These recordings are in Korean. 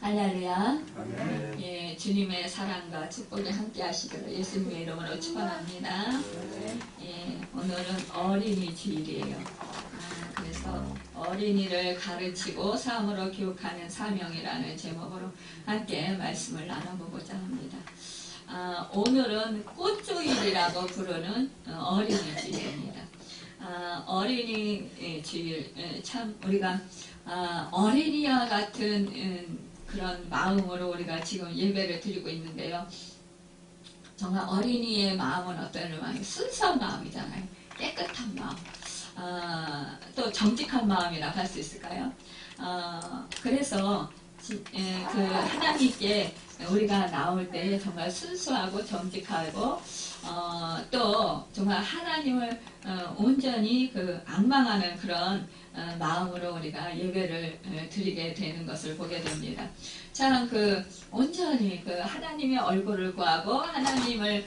할렐루야. 아멘. 예, 주님의 사랑과 축복이 함께 하시기를 예수님의 이름으로 축원합니다. 예, 오늘은 어린이 주일이에요. 그래서 어린이를 가르치고 삶으로 교육하는 사명이라는 제목으로 함께 말씀을 나눠보고자 합니다. 오늘은 꽃주일이라고 부르는 어린이 주일입니다. 어린이 주일, 참 우리가 어린이와 같은 그런 마음으로 우리가 지금 예배를 드리고 있는데요. 정말 어린이의 마음은 어떤 마음이 순수한 마음이잖아요. 깨끗한 마음, 또 정직한 마음이라고 할 수 있을까요? 그래서 그 하나님께 우리가 나올 때 정말 순수하고 정직하고 또 정말 하나님을 온전히 앙망하는 그런 마음으로 우리가 예배를 드리게 되는 것을 보게 됩니다. 참 온전히 하나님의 얼굴을 구하고 하나님을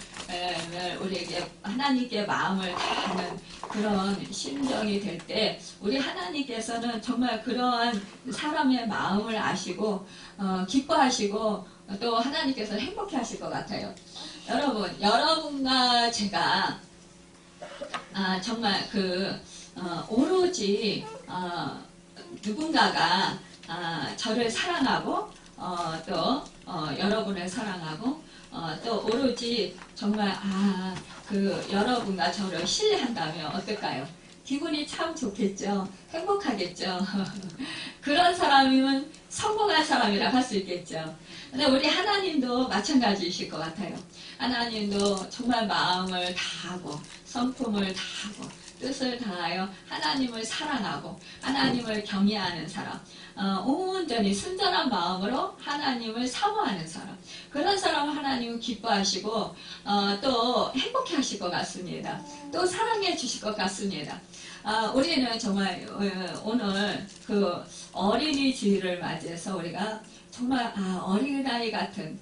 우리에게 하나님께 마음을 다하는 그런 심정이 될 때 우리 하나님께서는 정말 그러한 사람의 마음을 아시고 기뻐하시고 또 하나님께서 행복해 하실 것 같아요. 여러분과 제가 정말 오로지 누군가가 저를 사랑하고 또 여러분을 사랑하고 또 오로지 정말 여러분과 저를 신뢰한다면 어떨까요? 기분이 참 좋겠죠. 행복하겠죠. 그런 사람이면 성공한 사람이라고 할 수 있겠죠. 근데 우리 하나님도 마찬가지이실 것 같아요. 하나님도 정말 마음을 다하고 성품을 다하고 뜻을 다하여 하나님을 사랑하고 하나님을 경외하는 사람, 온전히 순전한 마음으로 하나님을 사모하는 사람, 그런 사람을 하나님은 기뻐하시고 또 행복해 하실 것 같습니다. 또 사랑해 주실 것 같습니다. 우리는 정말 오늘 어린이 주일을 맞이해서 우리가 정말 어린아이 같은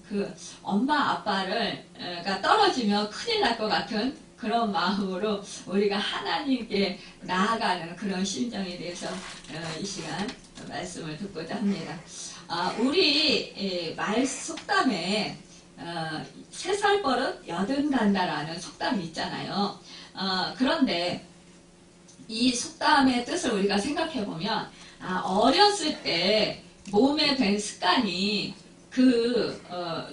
엄마 아빠가 떨어지면 큰일 날 것 같은 그런 마음으로 우리가 하나님께 나아가는 그런 심정에 대해서 이 시간 말씀을 듣고자 합니다. 우리 말 속담에 3살 버릇 80 간다라는 속담이 있잖아요. 그런데 이 속담의 뜻을 우리가 생각해 보면 어렸을 때 몸에 밴 습관이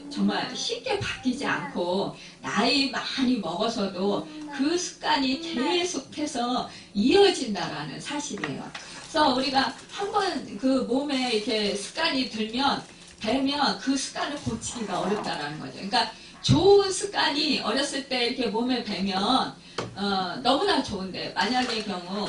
정말 쉽게 바뀌지 않고 나이 많이 먹어서도 그 습관이 계속해서 이어진다라는 사실이에요. 그래서 우리가 한번 몸에 이렇게 습관이 배면 그 습관을 고치기가 어렵다라는 거죠. 그러니까 좋은 습관이 어렸을 때 이렇게 몸에 배면 너무나 좋은데 만약의 경우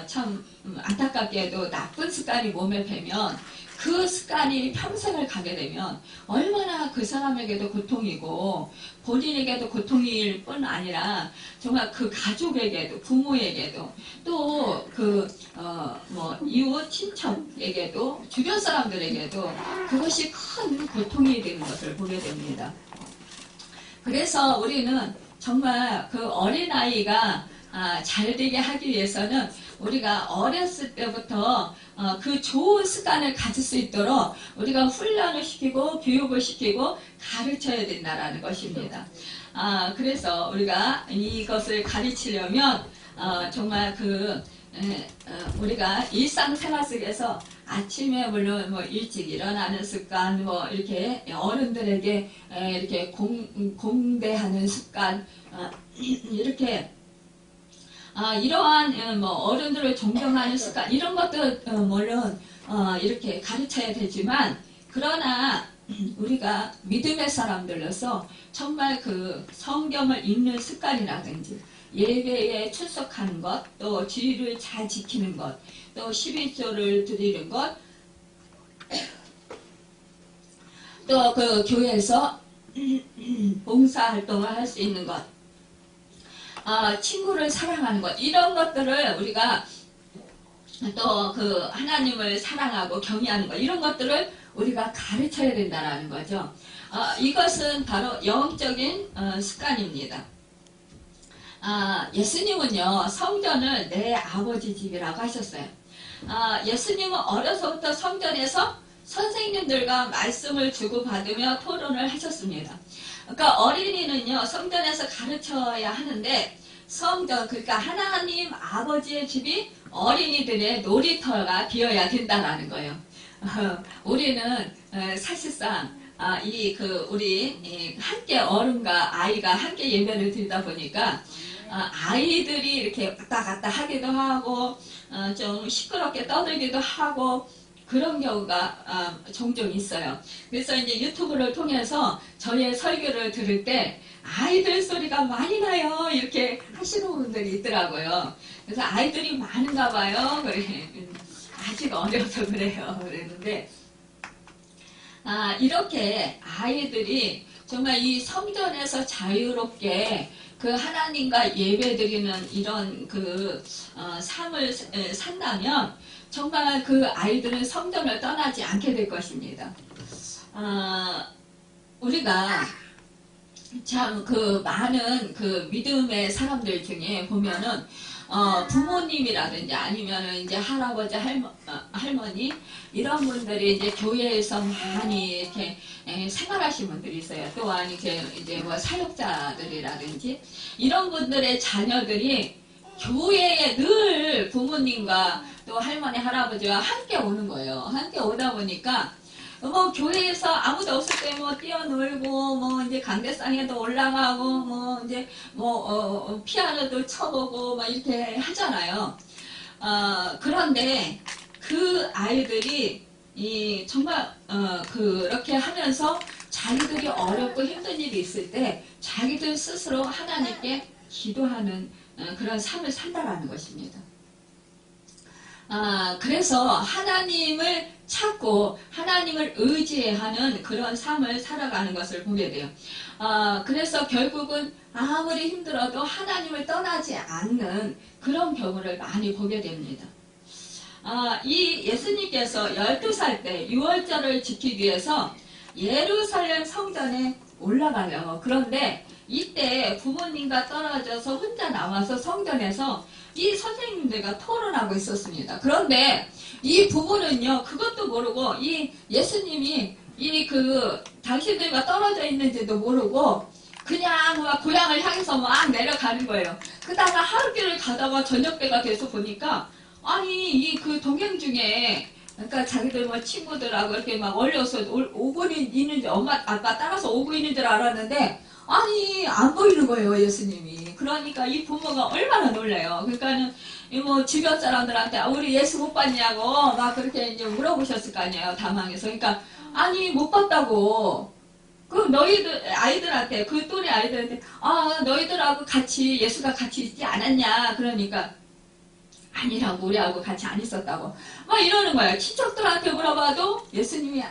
참 안타깝게도 나쁜 습관이 몸에 배면 그 습관이 평생을 가게 되면 얼마나 그 사람에게도 고통이고 본인에게도 고통일 뿐 아니라 정말 그 가족에게도 부모에게도 또 이웃 친척에게도 주변 사람들에게도 그것이 큰 고통이 되는 것을 보게 됩니다. 그래서 우리는 정말 어린아이가 잘 되게 하기 위해서는 우리가 어렸을 때부터 그 좋은 습관을 가질 수 있도록 우리가 훈련을 시키고 교육을 시키고 가르쳐야 된다라는 것입니다. 그래서 우리가 이것을 가르치려면 정말 우리가 일상생활 속에서 아침에 물론 일찍 일어나는 습관, 이렇게 어른들에게 이렇게 공대하는 습관, 이렇게 이러한 어른들을 존경하는 습관 이런 것들 물론 이렇게 가르쳐야 되지만 그러나 우리가 믿음의 사람들로서 정말 성경을 읽는 습관이라든지 예배에 출석하는 것, 또 주의를 잘 지키는 것, 또 11조를 드리는 것, 또 교회에서 봉사활동을 할 수 있는 것, 친구를 사랑하는 것, 이런 것들을 우리가 또 하나님을 사랑하고 경외하는 것, 이런 것들을 우리가 가르쳐야 된다는 거죠. 이것은 바로 영적인 습관입니다. 예수님은요, 성전을 내 아버지 집이라고 하셨어요. 예수님은 어려서부터 성전에서 선생님들과 말씀을 주고받으며 토론을 하셨습니다. 그러니까 어린이는요, 성전에서 가르쳐야 하는데, 성전, 그러니까 하나님 아버지의 집이 어린이들의 놀이터가 되어야 된다라는 거예요. 우리는 사실상 우리 함께 어른과 아이가 함께 예배를 드리다 보니까 아이들이 이렇게 왔다 갔다 하기도 하고 좀 시끄럽게 떠들기도 하고 그런 경우가 종종 있어요. 그래서 이제 유튜브를 통해서 저의 설교를 들을 때 아이들 소리가 많이 나요 이렇게 하시는 분들이 있더라고요. 그래서 아이들이 많은가 봐요. 그래. 아직 어려서 그래요. 그랬는데 이렇게 아이들이 정말 이 성전에서 자유롭게 그 하나님과 예배드리는 이런 삶을 산다면 정말 그 아이들은 성전을 떠나지 않게 될 것입니다. 우리가 참 많은 믿음의 사람들 중에 보면은 부모님이라든지 아니면은 이제 할아버지 할머니 이런 분들이 이제 교회에서 많이 이렇게 생활하신 분들이 있어요. 또한 이제 뭐 사역자들이라든지 이런 분들의 자녀들이 교회에 늘 부모님과 또 할머니 할아버지와 함께 오는 거예요. 함께 오다 보니까 뭐 교회에서 아무도 없을 때 뭐 뛰어놀고 뭐 이제 강대상에도 올라가고 뭐 이제 피아노도 쳐보고 막 이렇게 하잖아요. 그런데 그 아이들이 정말 그렇게 하면서 자기들이 어렵고 힘든 일이 있을 때 자기들 스스로 하나님께 기도하는 그런 삶을 산다라는 것입니다. 그래서 하나님을 찾고 하나님을 의지하는 그런 삶을 살아가는 것을 보게 돼요. 그래서 결국은 아무리 힘들어도 하나님을 떠나지 않는 그런 경우를 많이 보게 됩니다. 이 예수님께서 12살 때 유월절을 지키기 위해서 예루살렘 성전에 올라가요. 그런데 이때 부모님과 떨어져서 혼자 나와서 성전에서 이 선생님들과 토론하고 있었습니다. 그런데 이 부모는요, 그것도 모르고 이 예수님이 당신들과 떨어져 있는지도 모르고 그냥 막 고향을 향해서 막 내려가는 거예요. 그러다가 하루 길을 가다가 저녁 때가 돼서 보니까 아니 동행 중에 그러니까 자기들 뭐 친구들하고 이렇게 막 얼려서 오고 있는지 엄마 아빠 따라서 오고 있는 줄 알았는데 아니 안 보이는 거예요 예수님이. 그러니까 이 부모가 얼마나 놀래요. 그러니까는 뭐 주변 사람들한테 우리 예수 못 봤냐고 막 그렇게 이제 물어보셨을 거 아니에요. 당황해서. 그러니까 아니 못 봤다고. 너희들 아이들한테 그 또래 아이들한테 너희들하고 같이 예수가 같이 있지 않았냐. 그러니까 아니라고 우리하고 같이 안 있었다고 막 이러는 거예요. 친척들한테 물어봐도 예수님이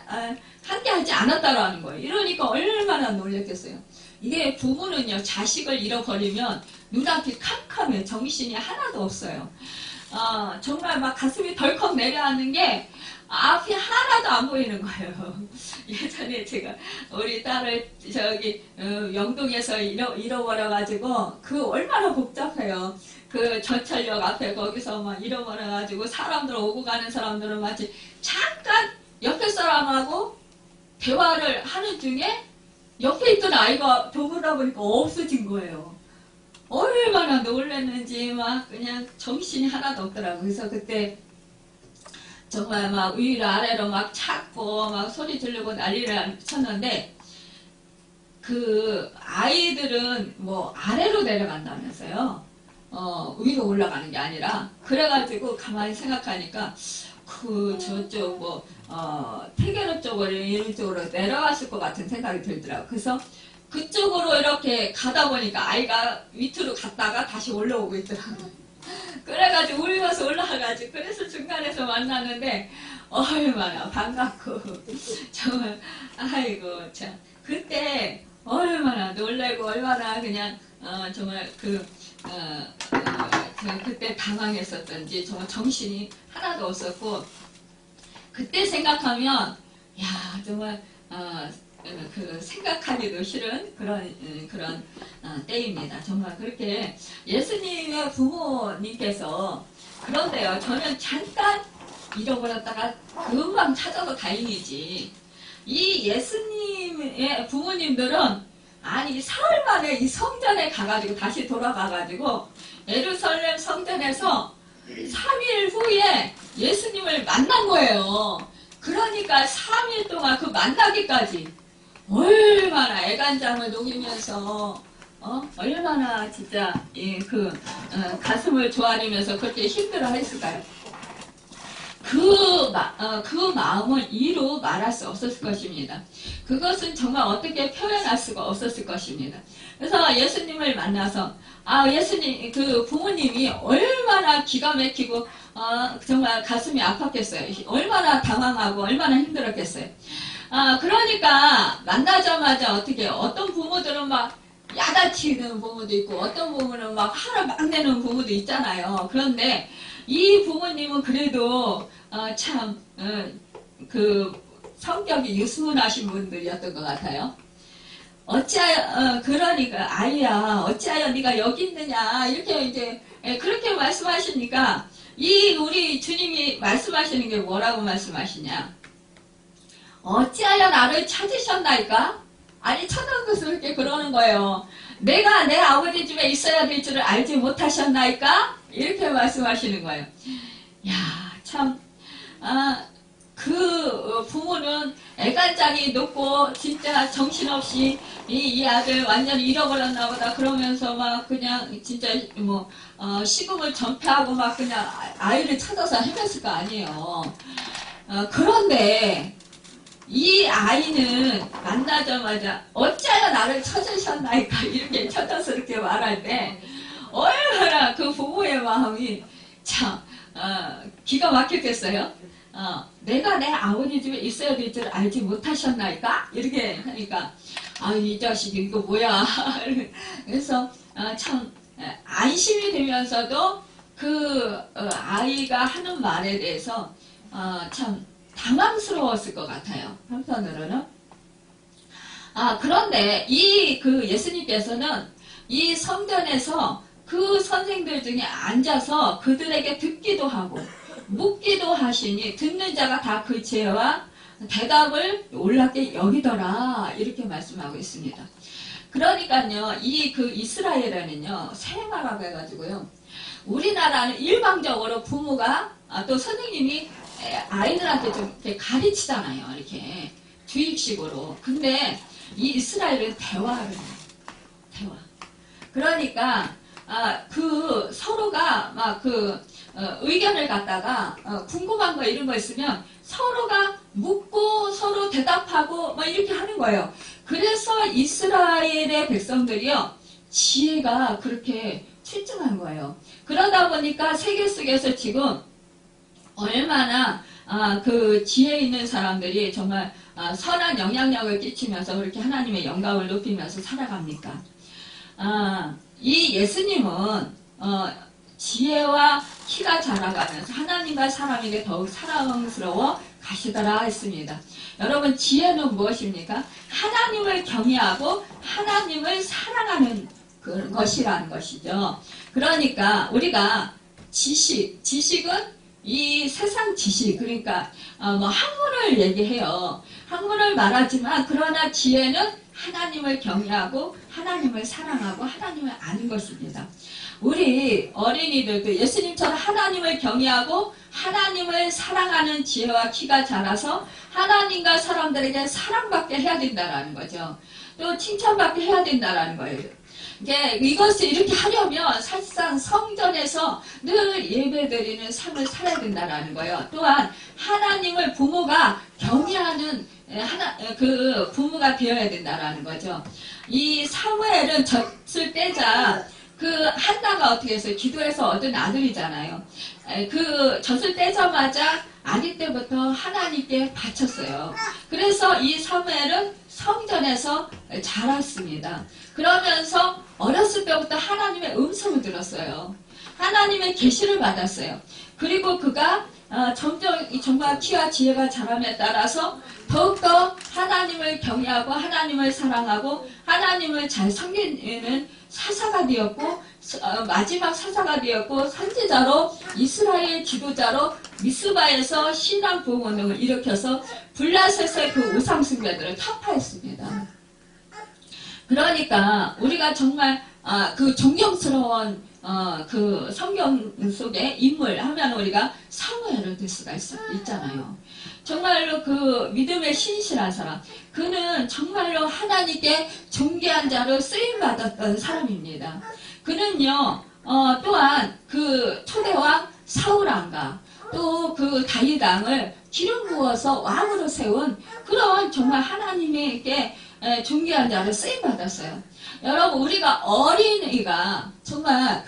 함께 하지 않았다라는 거예요. 이러니까 얼마나 놀랬겠어요. 이게 부모는요 자식을 잃어버리면 눈앞이 캄캄해. 정신이 하나도 없어요. 정말 막 가슴이 덜컥 내려앉는 게 앞이 하나도 안 보이는 거예요. 예전에 제가 우리 딸을 영동에서 잃어버려가지고 얼마나 복잡해요. 전철역 앞에 거기서 막 잃어버려가지고 사람들 오고 가는 사람들은 마치 잠깐 옆에 사람하고 대화를 하는 중에 옆에 있던 아이가 돌아보니까 없어진 거예요. 얼마나 놀랐는지 막 그냥 정신이 하나도 없더라고요. 그래서 그때 정말 막 위로 아래로 막 찾고 막 소리 지르고 난리를 쳤는데 그 아이들은 뭐 아래로 내려간다면서요. 위로 올라가는 게 아니라 그래가지고 가만히 생각하니까 저쪽 태계로 쪽으로 이런 쪽으로 내려갔을 것 같은 생각이 들더라고요. 그래서 그쪽으로 이렇게 가다 보니까 아이가 밑으로 갔다가 다시 올라오고 있더라고요. 그래가지고 울면서 올라가가지고 그래서 중간에서 만났는데 얼마나 반갑고 정말 아이고 참 그때 얼마나 놀래고 얼마나 그냥 정말 그때 당황했었던지 정말 정신이 하나도 없었고 그때 생각하면 야 정말 생각하기도 싫은 그런 때입니다. 정말 그렇게 예수님의 부모님께서 그런데요. 저는 잠깐 잃어버렸다가 금방 찾아도 다행이지. 이 예수님의 부모님들은 아니 사흘 만에 이 성전에 가가지고 다시 돌아가가지고 예루살렘 성전에서 3일 후에 예수님을 만난 거예요. 그러니까 3일 동안 그 만나기까지 얼마나 애간장을 녹이면서 얼마나 진짜 가슴을 조아리면서 그렇게 힘들어 했을까요? 그 마음을 이루 말할 수 없었을 것입니다. 그것은 정말 어떻게 표현할 수가 없었을 것입니다. 그래서 예수님을 만나서 예수님 그 부모님이 얼마나 기가 막히고 정말 가슴이 아팠겠어요. 얼마나 당황하고 얼마나 힘들었겠어요. 그러니까 만나자마자 어떤 부모들은 막 야단치는 부모도 있고 어떤 부모는 막 화를 막 내는 부모도 있잖아요. 그런데 이 부모님은 그래도 그 성격이 유순하신 분들이었던 것 같아요. 그러니까 아이야 어찌하여 네가 여기 있느냐 이렇게 이제 그렇게 말씀하시니까 우리 주님이 말씀하시는 게 뭐라고 말씀하시냐? 어찌하여 나를 찾으셨나이까? 아니 찾은 것을 이렇게 그러는 거예요. 내가 내 아버지 집에 있어야 될 줄을 알지 못하셨나이까? 이렇게 말씀하시는 거예요. 야, 참, 그 부모는 애간장이 높고 진짜 정신없이 이 아들 완전히 잃어버렸나 보다 그러면서 막 그냥 진짜 식음을 전폐하고 막 그냥 아이를 찾아서 헤맸을 거 아니에요. 그런데 이 아이는 만나자마자 어찌하여 나를 찾으셨나이까 이렇게 쳐다스럽게 말할 때 얼마나 그 부모의 마음이 참 기가 막혔겠어요. 내가 내 아버지 집에 있어야 될 줄 알지 못하셨나이까? 이렇게 하니까 이 자식이 이거 뭐야? 그래서 참 안심이 되면서도 그 아이가 하는 말에 대해서 참 당황스러웠을 것 같아요. 한편으로는. 그런데 그 예수님께서는 이 성전에서 그 선생들 중에 앉아서 그들에게 듣기도 하고 묻기도 하시니 듣는 자가 다 그 죄와 대답을 놀랍게 여기더라 이렇게 말씀하고 있습니다. 그러니까요 그 이스라엘에는요 세마라고 해가지고요 우리나라는 일방적으로 부모가 또 선생님이 아이들한테 좀 이렇게 가르치잖아요. 이렇게 주입식으로. 근데 이 이스라엘은 대화를 해요. 대화. 그러니까 그 서로가 막 의견을 갖다가 궁금한 거 이런 거 있으면 서로가 묻고 서로 대답하고 막 이렇게 하는 거예요. 그래서 이스라엘의 백성들이요 지혜가 그렇게 출중한 거예요. 그러다 보니까 세계 속에서 지금 얼마나 그 지혜 있는 사람들이 정말 선한 영향력을 끼치면서 그렇게 하나님의 영광을 높이면서 살아갑니까? 이 예수님은 지혜와 키가 자라가면서 하나님과 사람에게 더욱 사랑스러워 가시더라 했습니다. 여러분 지혜는 무엇입니까? 하나님을 경외하고 하나님을 사랑하는 것이라는 것이죠. 그러니까 우리가 지식은 이 세상 지식 그러니까 학문을 얘기해요. 학문을 말하지만 그러나 지혜는 하나님을 경외하고 하나님을 사랑하고 하나님을 아는 것입니다. 우리 어린이들도 예수님처럼 하나님을 경외하고 하나님을 사랑하는 지혜와 키가 자라서 하나님과 사람들에게 사랑받게 해야 된다는 거죠. 또 칭찬받게 해야 된다는 거예요. 이것을 이렇게 하려면 사실상 성전에서 늘 예배드리는 삶을 살아야 된다는 거예요. 또한 하나님을 부모가 경외하는 그 부모가 되어야 된다는 거죠. 이 사무엘은 젖을 떼자 그 한나가 어떻게 했어요? 기도해서 얻은 아들이잖아요. 그 젖을 떼자마자 아기 때부터 하나님께 바쳤어요. 그래서 이 사무엘은 성전에서 자랐습니다. 그러면서 어렸을 때부터 하나님의 음성을 들었어요. 하나님의 계시를 받았어요. 그리고 그가 점점 정말 키와 지혜가 자람에 따라서 더욱더 하나님을 경외하고 하나님을 사랑하고 하나님을 잘 섬기는 사사가 되었고 마지막 사사가 되었고 선지자로 이스라엘 지도자로 미스바에서 신앙 부흥 운동을 일으켜서 블라셋의 그 우상 숭배들을 타파했습니다. 그러니까 우리가 정말 그 존경스러운 그 성경 속의 인물 하면 우리가 사무엘을 들 수가 있잖아요. 정말로 그 믿음의 신실한 사람, 그는 정말로 하나님께 존귀한 자로 쓰임받았던 사람입니다. 그는요 또한 그 초대왕 사울왕과 또 그 다윗 왕을 기름 부어서 왕으로 세운 그런 정말 하나님에게 존귀한 자로 쓰임받았어요. 여러분, 우리가 어린이가 정말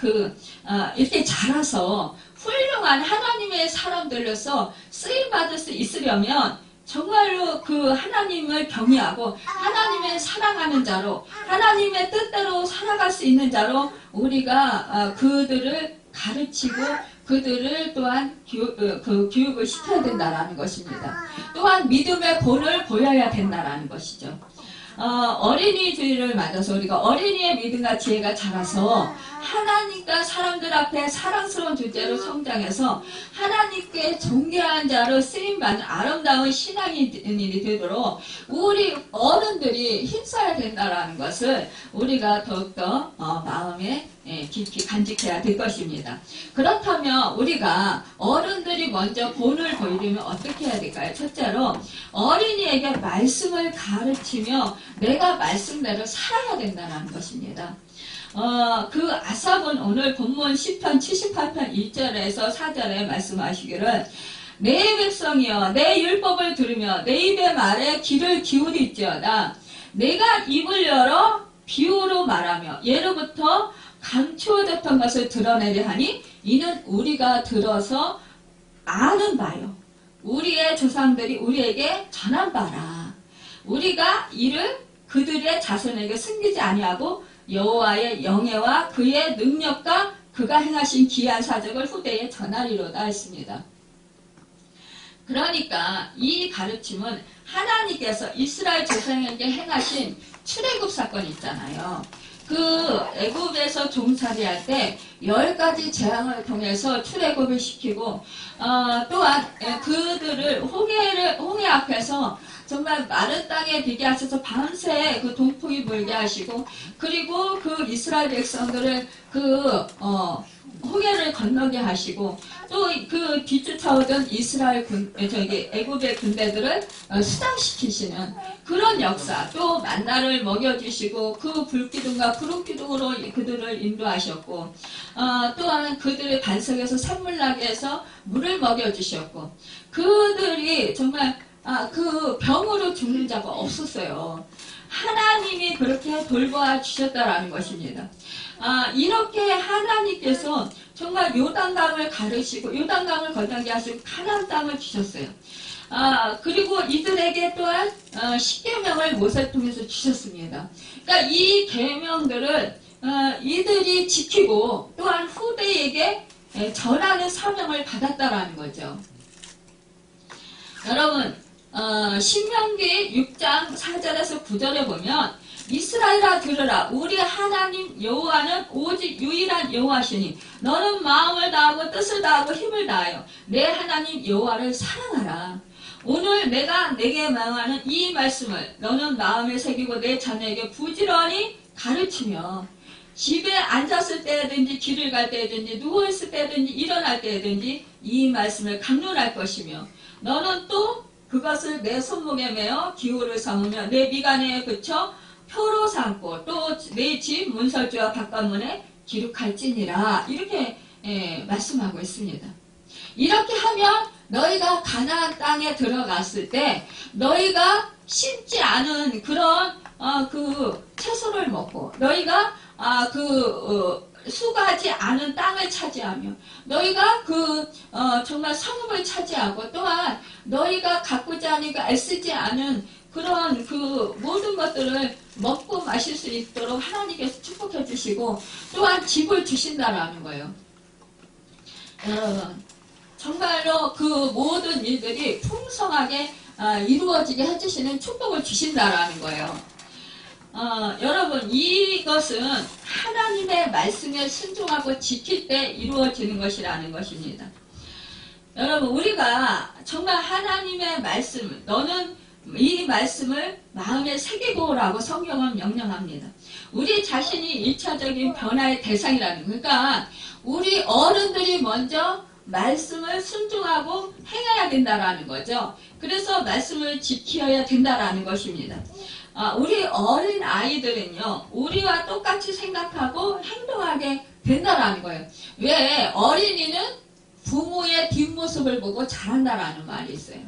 이렇게 자라서 훌륭한 하나님의 사람들로서 쓰임받을 수 있으려면 정말로 그 하나님을 경외하고 하나님을 사랑하는 자로 하나님의 뜻대로 살아갈 수 있는 자로 우리가 그들을 가르치고 그들을 또한 교육을 시켜야 된다는 것입니다. 또한 믿음의 본을 보여야 된다는 것이죠. 어린이주의를 맞아서 우리가 어린이의 믿음과 지혜가 자라서 하나님과 사람들 앞에 사랑스러운 존재로 성장해서 하나님께 존귀한 자로 쓰임받는 아름다운 신앙인이 되도록 우리 어른들이 힘써야 된다는 것을 우리가 더욱더 마음에 깊이 간직해야 될 것입니다. 그렇다면 우리가 어른들이 먼저 본을 보이려면 어떻게 해야 될까요? 첫째로 어린이에게 말씀을 가르치며 내가 말씀대로 살아야 된다는 것입니다. 그 아삽은 오늘 본문 시편 78편 1절에서 4절에 말씀하시기를 내 백성이여 내 율법을 들으며 내 입의 말에 귀를 기울일지어다. 내가 입을 열어 비유로 말하며 예로부터 감추어졌던 것을 드러내려 하니 이는 우리가 들어서 아는 바요. 우리의 조상들이 우리에게 전한 바라. 우리가 이를 그들의 자손에게 숨기지 아니하고 여호와의 영예와 그의 능력과 그가 행하신 기이한 사적을 후대에 전하리로다 했습니다. 그러니까 이 가르침은 하나님께서 이스라엘 조상에게 행하신 출애굽 사건 있잖아요. 그 애굽에서 종살이할 때 10가지 재앙을 통해서 출애굽을 시키고 또한 그들을 홍해 앞에서 정말 마른 땅에 비게 하셔서 밤새 그 동풍이 불게 하시고 그리고 그 이스라엘 백성들을 홍해를 건너게 하시고 또 그 뒤쫓아오던 이스라엘 애굽의 군대들을 수장시키시는 그런 역사, 또 만나를 먹여주시고 그 불기둥과 푸른기둥으로 그들을 인도하셨고 또한 그들의 반석에서 샘물 나게 해서 물을 먹여주셨고 그들이 정말 그 병으로 죽는 자가 없었어요. 하나님이 그렇게 돌보아 주셨다라는 것입니다. 이렇게 하나님께서 정말 요단강을 가르시고 요단강을 건너게 하시고 가나안 땅을 주셨어요. 그리고 이들에게 또한 10계명을 모세를 통해서 주셨습니다. 그러니까 이 계명들을 이들이 지키고 또한 후대에게 전하는 사명을 받았다라는 거죠. 여러분, 신명기 6장 4절에서 9절에 보면 이스라엘아 들으라 우리 하나님 여호와는 오직 유일한 여호와시니 너는 마음을 다하고 뜻을 다하고 힘을 다하여 내 하나님 여호와를 사랑하라. 오늘 내가 내게 명하는 이 말씀을 너는 마음에 새기고 내 자녀에게 부지런히 가르치며 집에 앉았을 때든지 길을 갈 때든지 누워있을 때든지 일어날 때든지 이 말씀을 강론할 것이며 너는 또 그것을 내 손목에 매어 기호를 삼으며 내 미간에 그쳐 표로 삼고 또 내 집 문설주와 바깥문에 기록할지니라. 이렇게 말씀하고 있습니다. 이렇게 하면 너희가 가나안 땅에 들어갔을 때 너희가 심지 않은 그런 그 채소를 먹고 너희가 수가지 않은 땅을 차지하며 너희가 정말 성읍을 차지하고 또한 너희가 가꾸지 않으니까 애쓰지 않은 그런 그 모든 것들을 먹고 마실 수 있도록 하나님께서 축복해 주시고 또한 집을 주신다라는 거예요. 여러분, 정말로 그 모든 일들이 풍성하게 이루어지게 해주시는 축복을 주신다라는 거예요. 여러분, 이것은 하나님의 말씀에 순종하고 지킬 때 이루어지는 것이라는 것입니다. 여러분, 우리가 정말 하나님의 말씀, 너는 이 말씀을 마음에 새기고라고 성경은 명령합니다. 우리 자신이 1차적인 변화의 대상이라는 거예요. 그러니까 우리 어른들이 먼저 말씀을 순종하고 행해야 된다라는 거죠. 그래서 말씀을 지켜야 된다라는 것입니다. 우리 어린 아이들은요, 우리와 똑같이 생각하고 행동하게 된다라는 거예요. 왜? 어린이는 부모의 뒷모습을 보고 자란다라는 말이 있어요.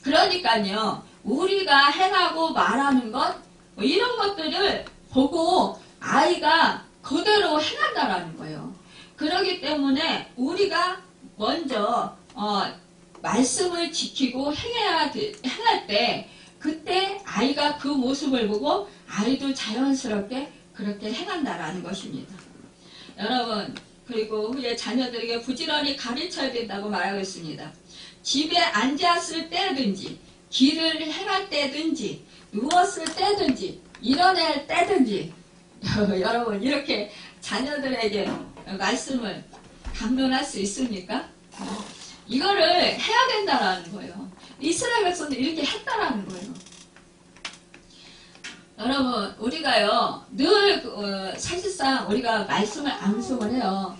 그러니까요, 우리가 행하고 말하는 것, 이런 것들을 보고 아이가 그대로 행한다라는 거예요. 그렇기 때문에 우리가 먼저 말씀을 지키고 행할 때, 그때 아이가 그 모습을 보고 아이도 자연스럽게 그렇게 행한다라는 것입니다. 여러분, 그리고 후에 자녀들에게 부지런히 가르쳐야 된다고 말하고 있습니다. 집에 앉았을 때든지, 길을 행할 때든지, 누웠을 때든지, 일어날 때든지, 여러분, 이렇게 자녀들에게 말씀을 강론할 수 있습니까? 이거를 해야 된다라는 거예요. 이스라엘 백성도 이렇게 했다라는 거예요. 여러분, 우리가요, 늘, 사실상 우리가 말씀을 암송을 해요.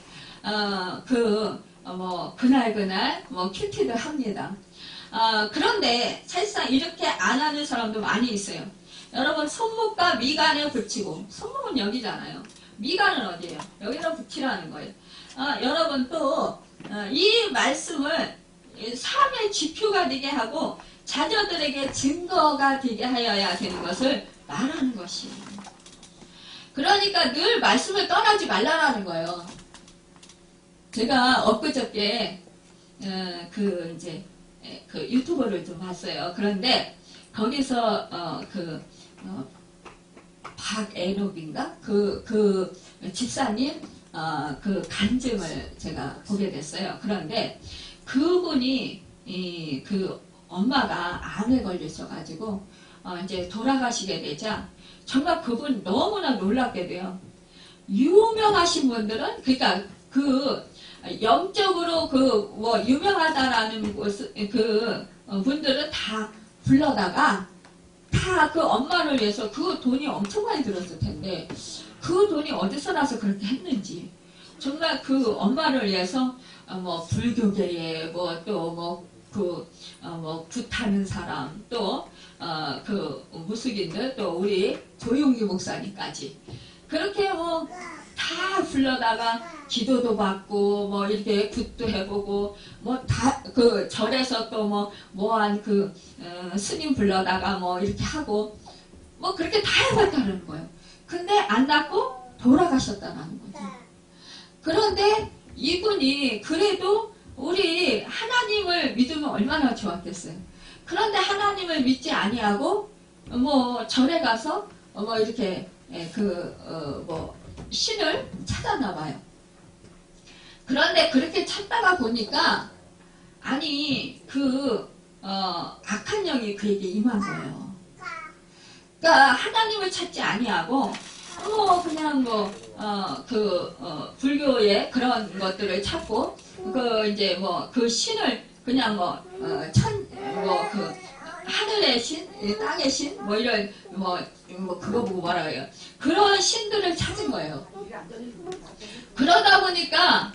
그날, 큐티도 합니다. 그런데 사실상 이렇게 안 하는 사람도 많이 있어요. 여러분, 손목과 미간에 붙이고, 손목은 여기잖아요. 미간은 어디예요? 여기다 붙이라는 거예요. 여러분 또, 이 말씀을 삶의 지표가 되게 하고, 자녀들에게 증거가 되게 하여야 되는 것을 말하는 것이에요. 그러니까 늘 말씀을 떠나지 말라는 거예요. 제가 엊그저께 유튜브를 좀 봤어요. 그런데 거기서 박애록인가 그 집사님 그 간증을 제가 보게 됐어요. 그런데 그분이 그 엄마가 암에 걸리셔가지고 이제 돌아가시게 되자 정말 그분 너무나 놀랍게 돼요. 유명하신 분들은 그러니까 영적으로 유명하다라는 분들은 다 불러다가 다 그 엄마를 위해서 그 돈이 엄청 많이 들었을 텐데 그 돈이 어디서 나서 그렇게 했는지 정말 그 엄마를 위해서 불교계에 굿하는 사람 또 무속인들 또 우리 조용기 목사님까지 그렇게 다 불러다가 기도도 받고 이렇게 굿도 해보고 다 그 절에서 또 뭐한 스님 불러다가 이렇게 하고 그렇게 다 해봤다는 거예요. 근데 안 낫고 돌아가셨다는 거죠. 그런데 이분이 그래도 우리 하나님을 믿으면 얼마나 좋았겠어요. 그런데 하나님을 믿지 아니하고 절에 가서 이렇게 신을 찾았나 봐요. 그런데 그렇게 찾다가 보니까 아니 악한 영이 그에게 임한 거예요. 그러니까 하나님을 찾지 아니하고 그냥 불교의 그런 것들을 찾고 그 신을 그냥 하늘의 신, 땅의 신, 이런 그거 보고 뭐라 해요. 그런 신들을 찾은 거예요. 그러다 보니까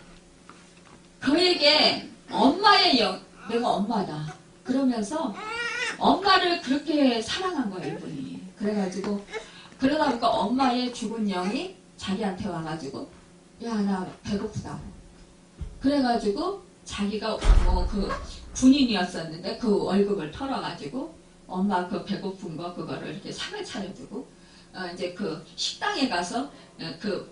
그에게 엄마의 영, 내가 엄마다. 그러면서 엄마를 그렇게 사랑한 거예요, 이분이. 그래가지고 그러다 보니까 엄마의 죽은 영이 자기한테 와가지고 야, 나 배고프다고. 그래가지고 자기가 군인이었었는데 그 월급을 털어가지고 엄마 그 배고픈 거 그거를 이렇게 상을 차려주고 이제 그 식당에 가서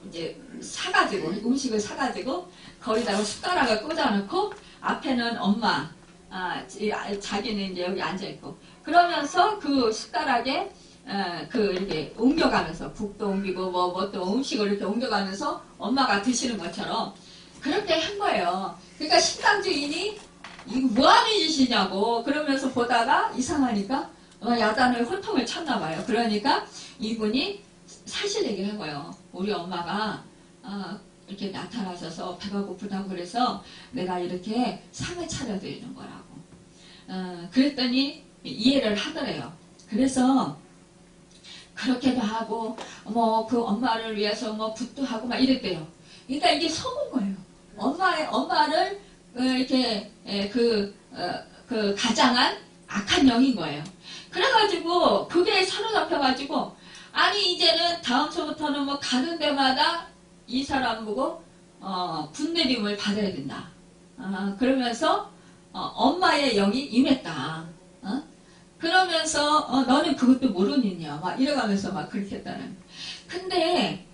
이제 사가지고 음식을 사가지고 거기다가 숟가락을 꽂아놓고 앞에는 엄마 자기는 이제 여기 앉아있고 그러면서 그 숟가락에 이렇게 옮겨가면서 국도 옮기고 또 음식을 이렇게 옮겨가면서 엄마가 드시는 것처럼 그렇게 한 거예요. 그러니까 식당 주인이 이거 뭐 하는 짓이냐고 그러면서 보다가 이상하니까 야단을 호통을 쳤나 봐요. 그러니까 이분이 사실 얘기를 한 거예요. 우리 엄마가 이렇게 나타나셔서 배가 고프다고 그래서 내가 이렇게 상을 차려드리는 거라고. 그랬더니 이해를 하더래요. 그래서 그렇게도 하고 뭐 그 엄마를 위해서 뭐 굿도 하고 막 이랬대요. 그러니까 이게 속은 거예요. 엄마를 이렇게 그 가장한 악한 영인 거예요. 그래가지고 그게 사로잡혀가지고 아니 이제는 다음서부터는 뭐 가는 데마다 이 사람 보고 분내림을 받아야 된다. 그러면서 엄마의 영이 임했다. 그러면서 너는 그것도 모르느냐 막 이래가면서 막 그렇게 했다는. 근데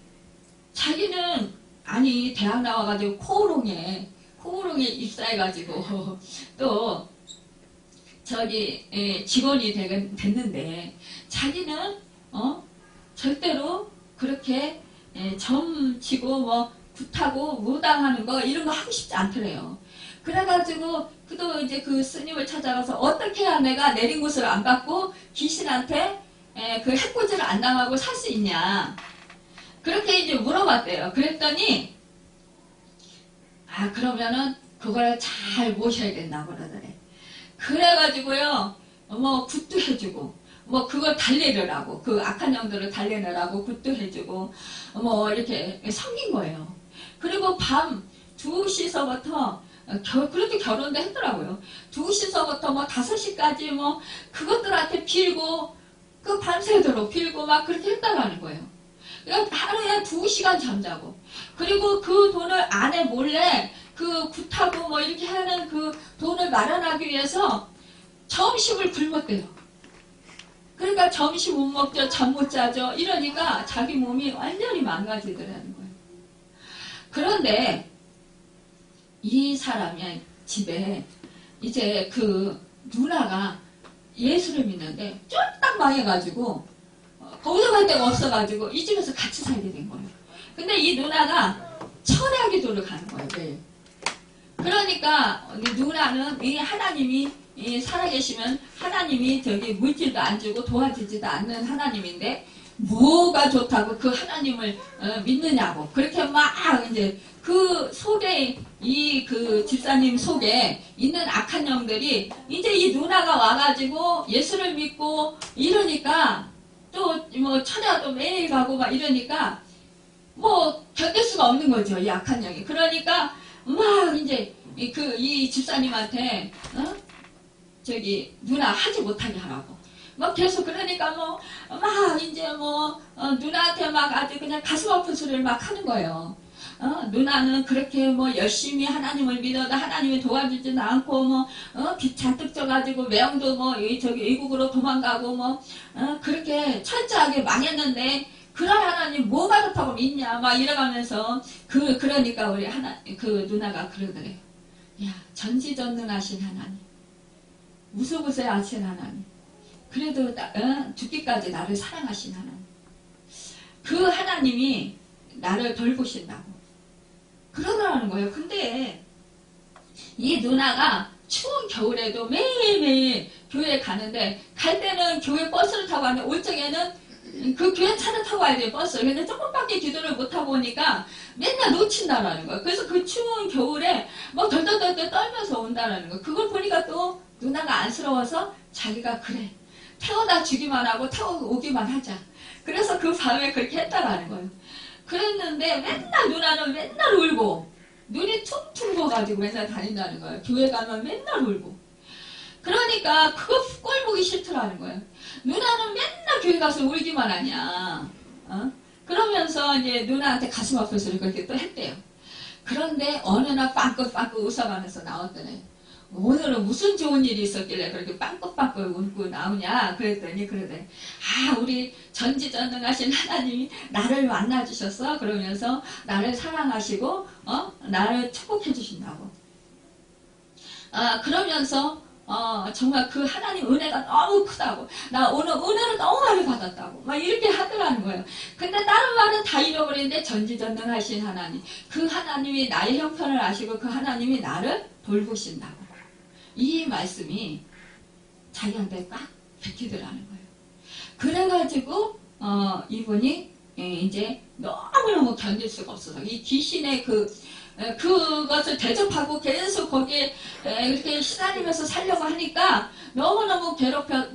자기는 아니 대학 나와가지고 코오롱에 입사해가지고 또 저기 직원이 됐는데 자기는 절대로 그렇게 점치고 뭐 굿하고 무당하는 거 이런 거 하고 싶지 않더래요. 그래가지고 그도 이제 그 스님을 찾아가서 어떻게 해야 내가 내린 곳을 안 받고 귀신한테 그 해코지를 안 당하고 살 수 있냐 그렇게 이제 물어봤대요. 그랬더니 그러면은 그걸 잘 모셔야 된다고 그러더래. 그래가지고요 뭐 굿도 해주고 뭐 그걸 달래느라고 그 악한 영들을 달래느라고 굿도 해주고 뭐 이렇게 섬긴 거예요. 그리고 밤 2시서부터 그렇게 결혼도 했더라고요. 2시서부터 뭐 5시까지 뭐 그것들한테 빌고 그 밤새도록 빌고 막 그렇게 했다라는 거예요. 그러니까 하루에 2시간 잠자고 그리고 그 돈을 아내 몰래 그 굿하고 뭐 이렇게 하는 그 돈을 마련하기 위해서 점심을 굶었대요. 그러니까 점심 못 먹죠, 잠 못 자죠. 이러니까 자기 몸이 완전히 망가지더라는 거예요. 그런데 이 사람이 집에 이제 그 누나가 예수를 믿는데 쫄딱 망해가지고 거기서 갈 데가 없어가지고 이 집에서 같이 살게 된 거예요. 근데 이 누나가 철야 기도를 가는 거예요. 매일. 그러니까 누나는 이 하나님이 살아계시면 하나님이 저기 물질도 안 주고 도와주지도 않는 하나님인데 뭐가 좋다고 그 하나님을 믿느냐고 그렇게 막 이제 그 속에 이 그 집사님 속에 있는 악한 영들이 이제 이 누나가 와가지고 예수를 믿고 이러니까 또 뭐 철야도 매일 가고 막 이러니까 뭐 견딜 수가 없는 거죠. 이 악한 영이. 그러니까 막 이제 이 집사님한테 저기 누나 하지 못하게 하라고 막 계속 그러니까 뭐 막 이제 뭐 누나한테 막 아주 그냥 가슴 아픈 소리를 막 하는 거예요. 누나는 그렇게 뭐 열심히 하나님을 믿어도 하나님이 도와주지도 않고 뭐 빚 잔뜩 져가지고 매형도 뭐 저기 외국으로 도망가고 뭐 그렇게 철저하게 망했는데 그런 하나님 뭐가 좋다고 믿냐 막 이래가면서 그러니까 우리 그 누나가 그러더래. 야 전지전능하신 하나님 무소부세하신 하나님 그래도 죽기까지 나를 사랑하신 하나님 그 하나님이 나를 돌보신다고 그러더라는 거예요. 근데 이 누나가 추운 겨울에도 매일매일 교회에 가는데 갈 때는 교회 버스를 타고 가는데 올 적에는 그 교회 차를 타고 와야 돼요. 버스를. 근데 조금밖에 기도를 못하고 오니까 맨날 놓친다라는 거예요. 그래서 그 추운 겨울에 뭐 덜덜덜덜 떨면서 온다라는 거예요. 그걸 보니까 또 누나가 안쓰러워서 자기가 그래 태워다 주기만 하고 태워오기만 하자. 그래서 그 밤에 그렇게 했다라는 거예요. 그랬는데 맨날 누나는 맨날 울고 눈이 퉁퉁 부어가지고 맨날 다닌다는 거예요. 교회 가면 맨날 울고. 그러니까 그거 꼴 보기 싫더라는 거예요. 누나는 맨날 교회 가서 울기만 하냐. 그러면서 이제 누나한테 가슴 아픈 소리 그렇게 또 했대요. 그런데 어느 날 빵긋빵긋 웃어가면서 나왔더니 오늘은 무슨 좋은 일이 있었길래 그렇게 빵긋빵긋 웃고 나오냐 그랬더니 그러더니 우리 전지전능하신 하나님이 나를 만나주셨어 그러면서 나를 사랑하시고 나를 축복해 주신다고 그러면서 정말 그 하나님 은혜가 너무 크다고 나 오늘 은혜를 너무 많이 받았다고 막 이렇게 하더라는 거예요. 근데 다른 말은 다 잃어버리는데 전지전능하신 하나님 그 하나님이 나의 형편을 아시고 그 하나님이 나를 돌보신다고 이 말씀이 자기한테 꽉 베끼더라는 거예요. 그래가지고 이분이 이제 너무너무 견딜 수가 없어서 이 귀신의 그것을 대접하고 계속 거기에 이렇게 시달리면서 살려고 하니까 너무너무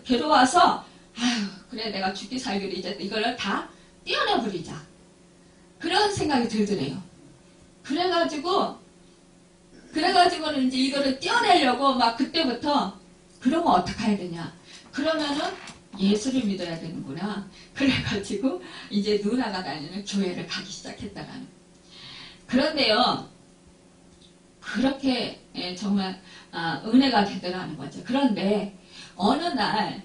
괴로워서 아유 그래 내가 죽기 살기로 이제 이걸 다 떼어내버리자 그런 생각이 들더래요. 그래가지고는 이제 이거를 떼어내려고 막 그때부터 그러면 어떻게 해야 되냐. 그러면은 예수를 믿어야 되는구나. 그래가지고 이제 누나가 다니는 교회를 가기 시작했다라는. 그런데요. 그렇게 정말 은혜가 되더라는 거죠. 그런데 어느 날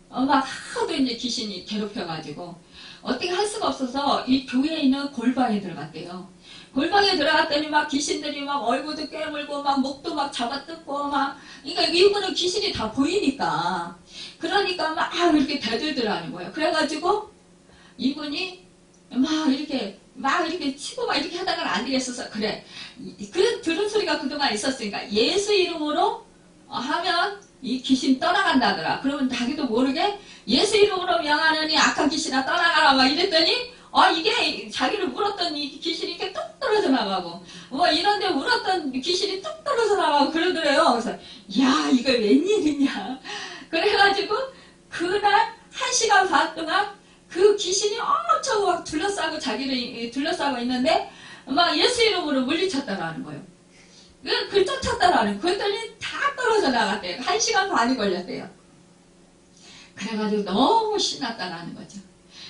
막 하도 이제 귀신이 괴롭혀가지고 어떻게 할 수가 없어서 이 교회에 있는 골방에 들어갔대요. 골방에 들어갔더니 막 귀신들이 막 얼굴도 깨물고 막 목도 막 잡아뜯고 막 그러니까 이분은 귀신이 다 보이니까 그러니까 막 이렇게 대들더라는 거예요. 그래가지고 이분이 막 이렇게 치고 막 이렇게 하다가는 안 되겠어서 그래 그 들은 소리가 그동안 있었으니까 예수 이름으로 하면 이 귀신 떠나간다더라. 그러면 자기도 모르게 예수 이름으로 명하느니 악한 귀신아 떠나가라 막 이랬더니 이게 자기를 물었던 이 귀신이 이렇게 뚝 떨어져 나가고 이런데 물었던 귀신이 뚝 떨어져 나가고 그러더래요. 그래서 야 이걸 웬일이냐. 그래가지고 그날 1시간 반 동안 그 귀신이 엄청 막 둘러싸고 자기를 둘러싸고 있는데 막 예수 이름으로 물리쳤다라는 거예요. 그 쫓았다라는 거예요. 그랬더니 다 떨어져 나갔대요. 1시간 반이 걸렸대요. 그래가지고 너무 신났다라는 거죠.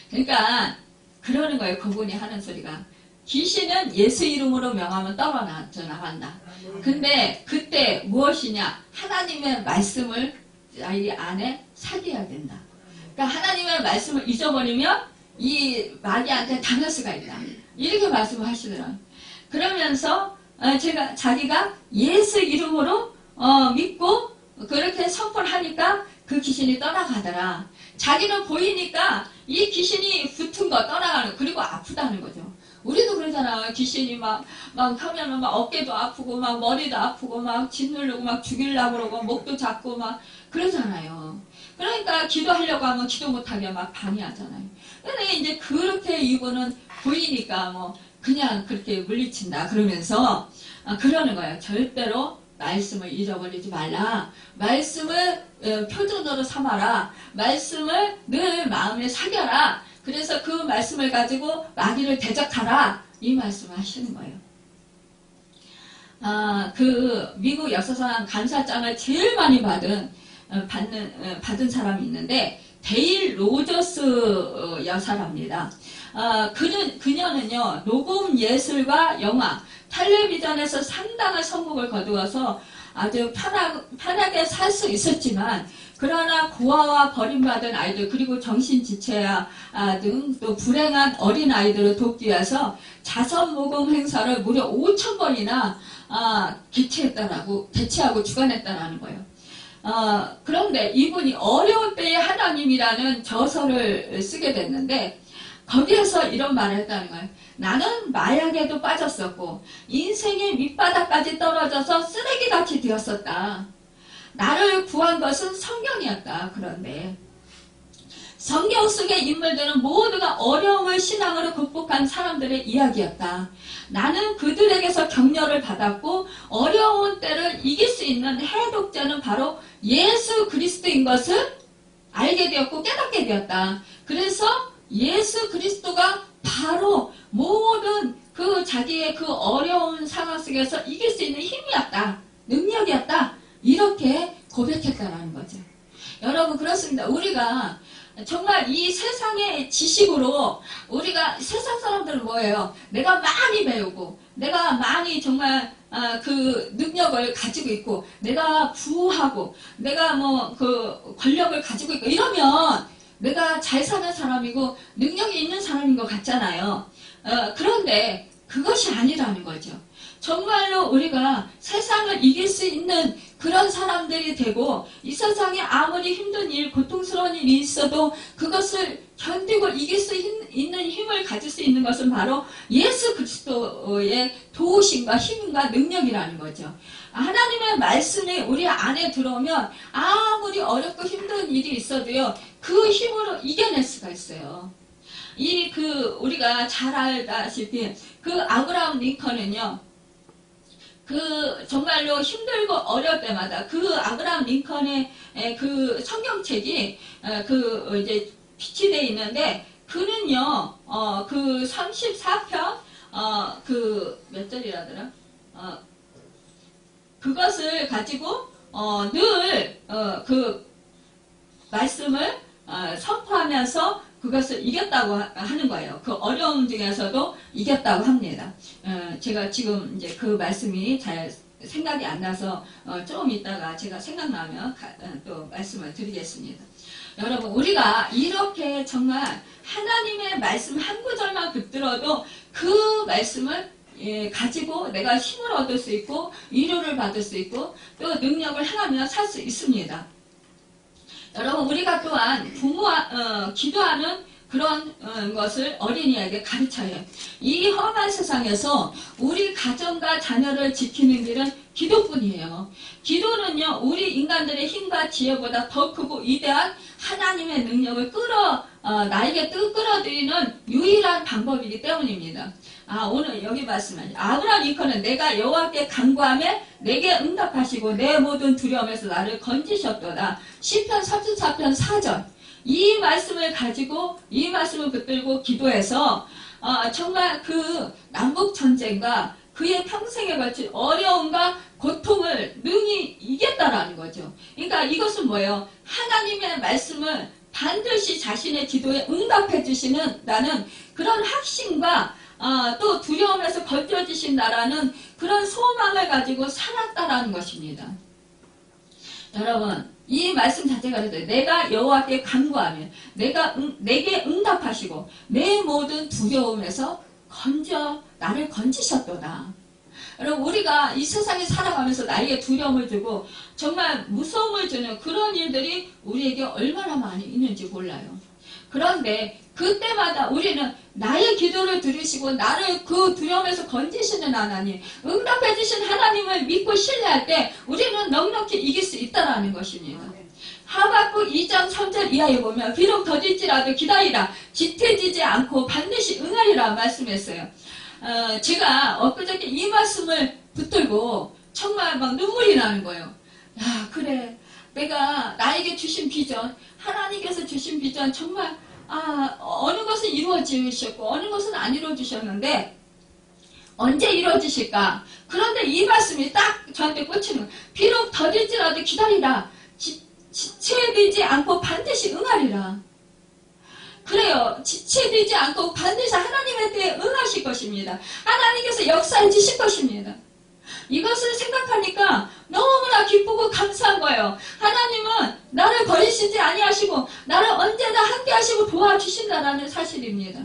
그러니까 그러는 거예요. 그분이 하는 소리가. 귀신은 예수 이름으로 명하면 떨어져 나간다. 근데 그때 무엇이냐. 하나님의 말씀을 자기 안에 사귀어야 된다. 그러니까 하나님의 말씀을 잊어버리면 이 마귀한테 당할 수가 있다. 이렇게 말씀을 하시더라고요. 그러면서 자기가 예수 이름으로 믿고 그렇게 선포하니까 그 귀신이 떠나가더라. 자기는 보이니까 이 귀신이 붙은 거 떠나가는 거 그리고 아프다는 거죠. 우리도 그러잖아. 귀신이 막 하면은 막 어깨도 아프고 막 머리도 아프고 막 짓누르고 막 죽이려고 그러고 목도 잡고 막 그러잖아요. 그러니까 기도하려고 하면 기도 못하게 막 방해하잖아요. 근데 이제 그렇게 이분은 보이니까 그냥 그렇게 물리친다 그러면서 그러는 거예요. 절대로 말씀을 잊어버리지 말라. 말씀을 표준어로 삼아라. 말씀을 늘 마음에 사겨라. 그래서 그 말씀을 가지고 마귀를 대적하라. 이 말씀을 하시는 거예요. 그 미국 역사상 감사장을 제일 많이 받은 사람이 있는데 데일 로저스 여사랍니다. 그녀는요 녹음 예술과 영화, 텔레비전에서 상당한 성공을 거두어서 아주 편하게 살 수 있었지만 그러나 고아와 버림받은 아이들 그리고 정신지체아 등 또 불행한 어린 아이들을 돕기 위해서 자선 모금 행사를 무려 5,000번이나 개최하고 주관했다는 거예요. 그런데 이분이 어려울 때의 하나님이라는 저서를 쓰게 됐는데 거기에서 이런 말을 했다는 거예요. 나는 마약에도 빠졌었고 인생의 밑바닥까지 떨어져서 쓰레기같이 되었었다. 나를 구한 것은 성경이었다. 그런데 성경 속의 인물들은 모두가 어려움을 신앙으로 극복한 사람들의 이야기였다. 나는 그들에게서 격려를 받았고 어려운 때를 이길 수 있는 해독자는 바로 예수 그리스도인 것을 알게 되었고 깨닫게 되었다. 그래서 예수 그리스도가 바로 모든 자기의 그 어려운 상황 속에서 이길 수 있는 힘이었다. 능력이었다. 이렇게 고백했다라는 거죠. 여러분 그렇습니다. 우리가 정말 이 세상의 지식으로 우리가 세상 사람들은 뭐예요? 내가 많이 배우고 내가 많이 정말 그 능력을 가지고 있고 내가 부하고 내가 그 권력을 가지고 있고 이러면 내가 잘 사는 사람이고 능력이 있는 사람인 것 같잖아요. 그런데 그것이 아니라는 거죠. 정말로 우리가 세상을 이길 수 있는 그런 사람들이 되고 이 세상에 아무리 힘든 일, 고통스러운 일이 있어도 그것을 견디고 이길 수 있는 힘을 가질 수 있는 것은 바로 예수 그리스도의 도우심과 힘과 능력이라는 거죠. 하나님의 말씀이 우리 안에 들어오면 아무리 어렵고 힘든 일이 있어도요 그 힘으로 이겨낼 수가 있어요. 우리가 잘 알다시피 그 아브라함 링컨은요, 정말로 힘들고 어려울 때마다 그 아브라함 링컨의 그 성경책이 이제 비치되어 있는데, 그는요, 그 34편, 몇 절이라더라? 그것을 가지고, 늘, 그 말씀을 선포하면서 그것을 이겼다고 하는 거예요. 그 어려움 중에서도 이겼다고 합니다. 제가 지금 이제 그 말씀이 잘 생각이 안 나서 조금 있다가 제가 생각나면 또 말씀을 드리겠습니다. 여러분, 우리가 이렇게 정말 하나님의 말씀 한 구절만 붙들어도 그 말씀을 가지고 내가 힘을 얻을 수 있고 위로를 받을 수 있고 또 능력을 행하며 살 수 있습니다. 여러분, 우리가 또한 기도하는 그런 것을 어린이에게 가르쳐요. 이 험한 세상에서 우리 가정과 자녀를 지키는 길은 기도뿐이에요. 기도는요, 우리 인간들의 힘과 지혜보다 더 크고 위대한 하나님의 능력을 나에게 끌어들이는 유일한 방법이기 때문입니다. 오늘 여기 말씀하죠. 아브라함 링컨은 내가 여호와께 간구하며 내게 응답하시고 내 모든 두려움에서 나를 건지셨도다. 시편 34편 4절. 이 말씀을 가지고 이 말씀을 붙들고 기도해서 정말 그 남북 전쟁과 그의 평생에 걸친 어려움과 고통을 능히 이겼다라는 거죠. 그러니까 이것은 뭐예요? 하나님의 말씀을 반드시 자신의 기도에 응답해 주시는 나는 그런 확신과 또 두려움에서 건져주신다라는 그런 소망을 가지고 살았다라는 것입니다. 여러분, 이 말씀 자체가 그래서 내가 여호와께 간구하면 내게 응답하시고 내 모든 두려움에서 나를 건지셨도다. 여러분, 우리가 이 세상에 살아가면서 나에게 두려움을 주고 정말 무서움을 주는 그런 일들이 우리에게 얼마나 많이 있는지 몰라요. 그런데 그때마다 우리는 나의 기도를 들으시고 나를 그 두려움에서 건지시는 하나님, 응답해 주신 하나님을 믿고 신뢰할 때 우리는 넉넉히 이길 수 있다는 것입니다. 하박국 2장 3절 이하에 보면 비록 더딜지라도 기다리라, 지체지지 않고 반드시 응하리라 말씀했어요. 제가 엊그저께 이 말씀을 붙들고 정말 막 눈물이 나는 거예요. 야, 그래, 내가 나에게 주신 비전, 하나님께서 주신 비전 정말 어느 것은 이루어지셨고 어느 것은 안 이루어지셨는데 언제 이루어지실까? 그런데 이 말씀이 딱 저한테 꽂히는 거예요. 비록 더딜지라도 기다리라, 지체되지 않고 반드시 응하리라. 그래요. 지체되지 않고 반드시 하나님의 때에 응하실 것입니다. 하나님께서 역사해 주실 것입니다. 이것을 생각하니까 너무나 기쁘고 감사한 거예요. 하나님은 나를 버리시지 아니하시고 나를 언제나 함께 하시고 도와주신다는 사실입니다.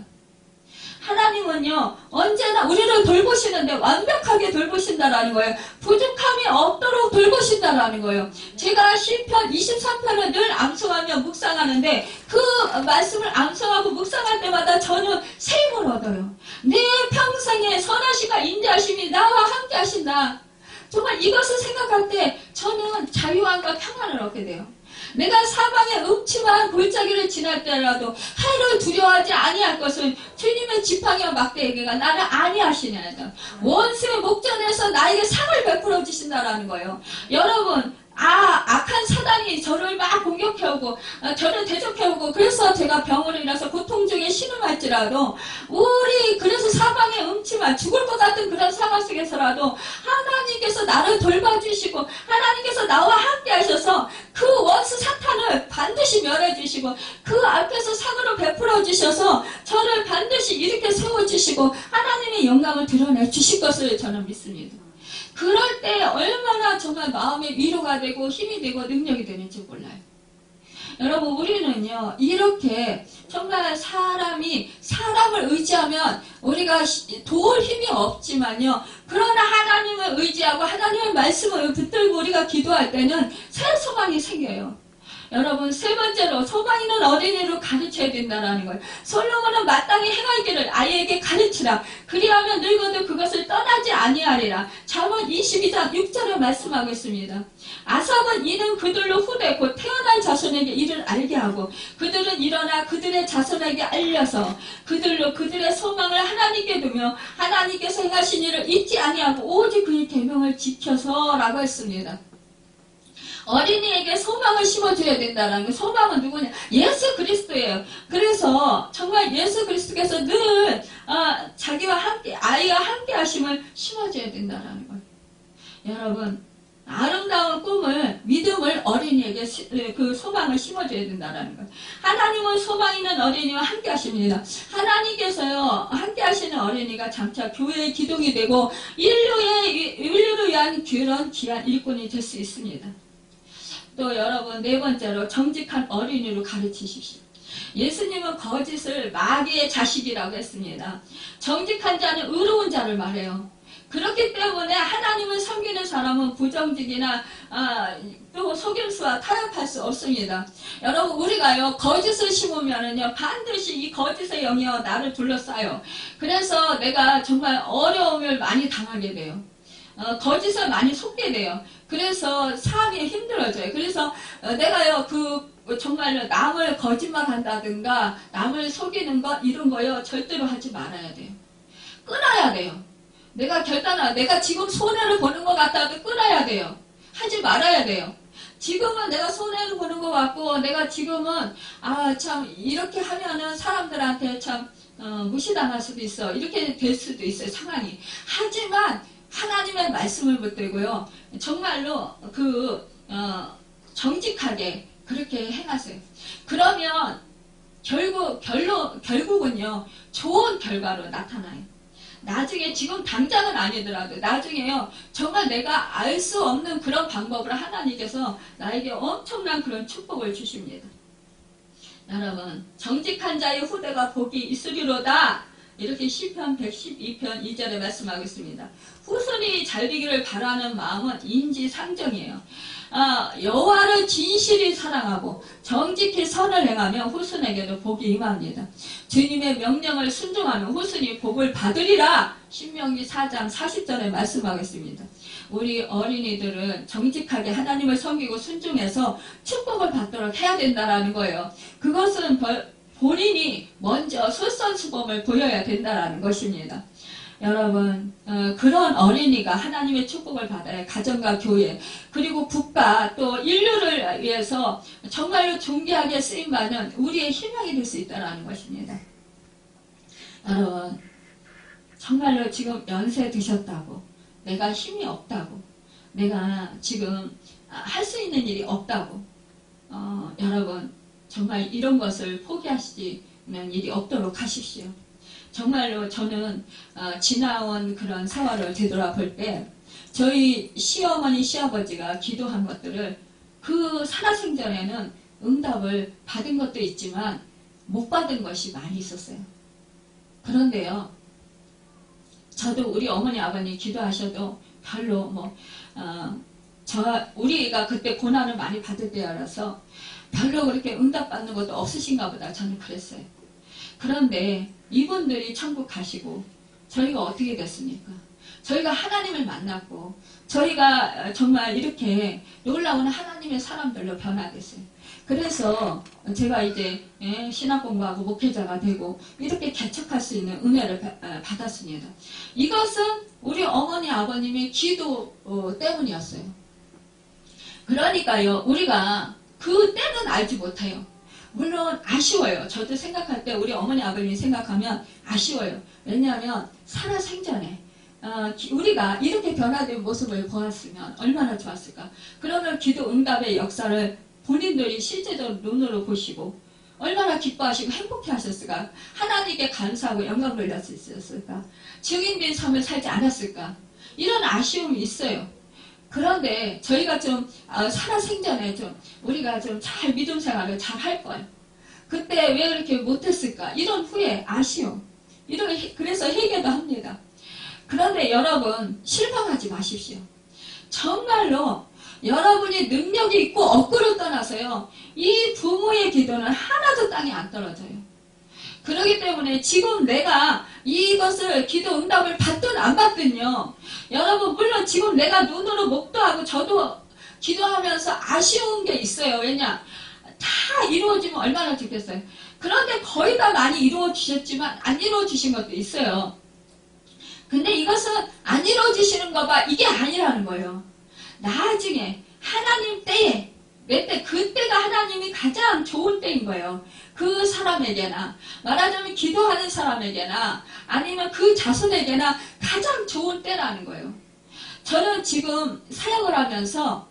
하나님은요, 언제나 우리를 돌보시는데 완벽하게 돌보신다라는 거예요. 부족함이 없도록 돌보신다라는 거예요. 제가 시편 23편을 늘 암송하며 묵상하는데 그 말씀을 암송하고 묵상할 때마다 저는 새 힘을 얻어요. 내 평생에 선하심과 인자하심이 나와 함께 하신다. 정말 이것을 생각할 때 저는 자유함과 평안을 얻게 돼요. 내가 사방의 음침한 골짜기를 지날 때라도 해를 두려워하지 아니할 것은 주님의 지팡이와 막대기가 나를 아니하시냐다. 원수의 목전에서 나에게 상을 베풀어 주신다라는 거예요. 여러분, 악한 사단이 저를 막 공격해오고 저를 대적해오고 그래서 제가 병으로 인해서 고통 중에 신음할지라도 그래서 사방에 음침한 죽을 것 같은 그런 상황 속에서라도 하나님께서 나를 돌봐주시고 하나님께서 나와 함께 하셔서 그 원수 사탄을 반드시 멸해주시고 그 앞에서 상으로 베풀어 주셔서 저를 반드시 일으켜 세워주시고 하나님의 영광을 드러내 주실 것을 저는 믿습니다. 그럴 때 얼마나 정말 마음의 위로가 되고 힘이 되고 능력이 되는지 몰라요. 여러분, 우리는요, 이렇게 정말 사람을 의지하면 우리가 도울 힘이 없지만요, 그러나 하나님을 의지하고 하나님의 말씀을 붙들고 우리가 기도할 때는 새 소망이 생겨요. 여러분, 세 번째로 소망 있는 어린이로 가르쳐야 된다는 거예요. 솔로몬은 마땅히 행할 길을 아이에게 가르치라. 그리하면 늙어도 그것을 떠나지 아니하리라. 잠언 22장 6절에 말씀하고 있습니다. 아삽은 이는 그들로 후대 곧 태어난 자손에게 이를 알게 하고 그들은 일어나 그들의 자손에게 알려서 그들로 그들의 소망을 하나님께 두며 하나님께서 행하신 일을 잊지 아니하고 오직 그의 계명을 지켜서 라고 했습니다. 어린이에게 소망을 심어줘야 된다는 거. 소망은 누구냐? 예수 그리스도예요. 그래서 정말 예수 그리스도께서 늘 자기와 함께 아이와 함께 하심을 심어줘야 된다는 거예요. 여러분, 아름다운 꿈을, 믿음을 어린이에게 그 소망을 심어줘야 된다는 거예요. 하나님은 소망 있는 어린이와 함께 하십니다. 하나님께서요, 함께 하시는 어린이가 장차 교회의 기둥이 되고 인류를 위한 그런 귀한 일꾼이 될 수 있습니다. 또 여러분, 네 번째로 정직한 어린이로 가르치십시오. 예수님은 거짓을 마귀의 자식이라고 했습니다. 정직한 자는 의로운 자를 말해요. 그렇기 때문에 하나님을 섬기는 사람은 부정직이나 또 속임수와 타협할 수 없습니다. 여러분, 우리가요 거짓을 심으면은요 반드시 이 거짓의 영이요 나를 둘러싸요. 그래서 내가 정말 어려움을 많이 당하게 돼요. 거짓을 많이 속게 돼요. 그래서 삶이 힘들어져요. 그래서 내가요 정말로 남을 거짓말한다든가 남을 속이는 것 이런 거요 절대로 하지 말아야 돼요. 끊어야 돼요. 내가 지금 손해를 보는 것 같아도 끊어야 돼요. 하지 말아야 돼요. 지금은 내가 손해를 보는 것 같고 내가 지금은 참 이렇게 하면은 사람들한테 참 무시당할 수도 있어. 이렇게 될 수도 있어요. 상황이. 하지만 하나님의 말씀을 붙들고요. 정말로 정직하게 그렇게 행하세요. 그러면 결국은요 좋은 결과로 나타나요. 나중에 지금 당장은 아니더라도 나중에요 정말 내가 알 수 없는 그런 방법으로 하나님께서 나에게 엄청난 그런 축복을 주십니다. 여러분, 정직한 자의 후대가 복이 있으리로다. 이렇게 시편 112편 2절에 말씀하겠습니다. 후손이 잘 되기를 바라는 마음은 인지상정이에요. 여호와를 진실히 사랑하고 정직히 선을 행하며 후손에게도 복이 임합니다. 주님의 명령을 순종하면 후손이 복을 받으리라. 신명기 4장 40절에 말씀하겠습니다. 우리 어린이들은 정직하게 하나님을 섬기고 순종해서 축복을 받도록 해야 된다는 거예요. 그것은 본인이 먼저 솔선수범을 보여야 된다는 것입니다. 여러분, 그런 어린이가 하나님의 축복을 받아야 가정과 교회 그리고 국가 또 인류를 위해서 정말로 존귀하게 쓰임받는 우리의 희망이 될 수 있다는 것입니다. 여러분, 정말로 지금 연세 드셨다고 내가 힘이 없다고 내가 지금 할 수 있는 일이 없다고 여러분 정말 이런 것을 포기하시는 일이 없도록 하십시오. 정말로 저는 지나온 그런 세월을 되돌아볼 때 저희 시어머니 시아버지가 기도한 것들을 그 살아생전에는 응답을 받은 것도 있지만 못 받은 것이 많이 있었어요. 그런데요 저도 우리 어머니 아버님 기도하셔도 별로 우리가 그때 고난을 많이 받을 때라서 별로 그렇게 응답받는 것도 없으신가 보다 저는 그랬어요. 그런데 이분들이 천국 가시고 저희가 어떻게 됐습니까? 저희가 하나님을 만났고 저희가 정말 이렇게 놀라운 하나님의 사람들로 변화됐어요. 그래서 제가 이제 신학 공부하고 목회자가 되고 이렇게 개척할 수 있는 은혜를 받았습니다. 이것은 우리 어머니 아버님의 기도 때문이었어요. 그러니까요 우리가 그 때는 알지 못해요. 물론 아쉬워요. 저도 생각할 때 우리 어머니 아버님이 생각하면 아쉬워요. 왜냐하면 살아생전에 우리가 이렇게 변화된 모습을 보았으면 얼마나 좋았을까. 그러면 기도 응답의 역사를 본인들이 실제적으로 눈으로 보시고 얼마나 기뻐하시고 행복해 하셨을까. 하나님께 감사하고 영광 돌릴 수 있었을까. 증인된 삶을 살지 않았을까. 이런 아쉬움이 있어요. 그런데 저희가 좀 살아생전에 좀 우리가 좀 잘 믿음 생활을 잘 할 거예요. 그때 왜 그렇게 못했을까? 이런 후회, 아쉬움. 그래서 회개도 합니다. 그런데 여러분 실망하지 마십시오. 정말로 여러분이 능력이 있고 없고를 떠나서요. 이 부모의 기도는 하나도 땅에 안 떨어져요. 그렇기 때문에 지금 내가 이것을 기도 응답을 받든 안 받든요. 여러분 물론 지금 내가 눈으로 목도하고 저도 기도하면서 아쉬운 게 있어요. 왜냐? 다 이루어지면 얼마나 좋겠어요. 그런데 거의 다 많이 이루어지셨지만 안 이루어지신 것도 있어요. 근데 이것은 안 이루어지시는 거 봐. 이게 아니라는 거예요. 나중에 하나님 때에 그때가 하나님이 가장 좋은 때인 거예요. 그 사람에게나 말하자면 기도하는 사람에게나 아니면 그 자손에게나 가장 좋은 때라는 거예요. 저는 지금 사역을 하면서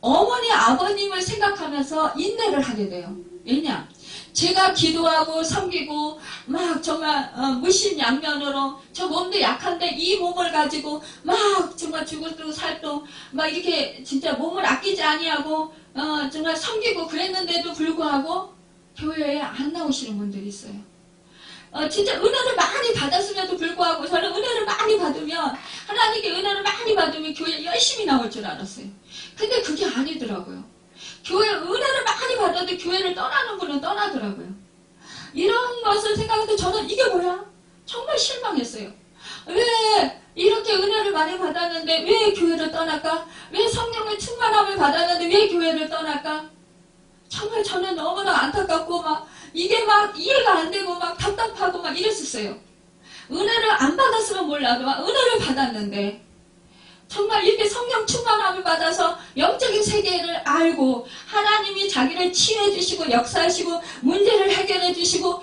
어머니 아버님을 생각하면서 인내를 하게 돼요. 왜냐? 제가 기도하고 섬기고 막 정말 무심양면으로 저 몸도 약한데 이 몸을 가지고 막 정말 죽을도 살도 막 이렇게 진짜 몸을 아끼지 아니하고 정말 섬기고 그랬는데도 불구하고 교회에 안 나오시는 분들이 있어요. 진짜 은혜를 많이 받았음에도 불구하고 저는 은혜를 많이 받으면 하나님께 은혜를 많이 받으면 교회에 열심히 나올 줄 알았어요. 근데 그게 아니더라고요. 교회 은혜를 많이 받아도 교회를 떠나는 분은 떠나더라고요. 이런 것을 생각해도 저는 이게 뭐야? 정말 실망했어요. 왜 이렇게 은혜를 많이 받았는데 왜 교회를 떠날까? 왜 성령의 충만함을 받았는데 왜 교회를 떠날까? 정말 저는 너무나 안타깝고 막 이게 막 이해가 안 되고 막 답답하고 막 이랬었어요. 은혜를 안 받았으면 몰라도 막 은혜를 받았는데 정말 이렇게 성령 충만함을 받아서 영적인 세계를 알고 하나님이 자기를 치유해 주시고 역사하시고 문제를 해결해 주시고